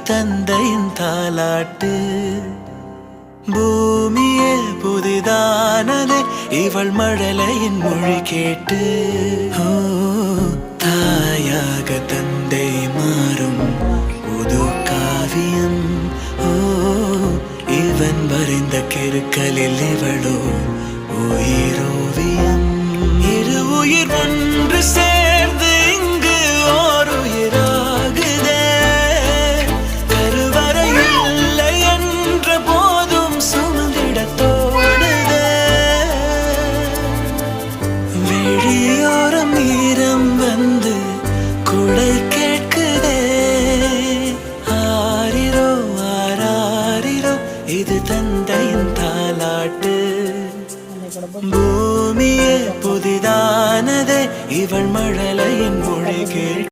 தந்தையின் தாலாட்டு. பூமியே புதிதானதே இவள் மழலையின் மொழி கேட்டு. ஓ தாயாக தந்தை மாறும் புது காவியம். ஓ இவன் வரைந்த கிறுக்கலில் இவளோ உயிரோவியம். இரு உயிர் ஒன்று சேர்ந்து இங்கு ஓர் உயிராகுதே. கருவறை இல்லை என்ற போதும் சுமந்திட தோணுதே. வெளியோரம் ஈரம் வந்து குடை கேட்குதே. ஆரிரோ ஆராரிரோ இது தந்தையின் தாலாட்டு. பூமியே புதிதானதே இவள் மழை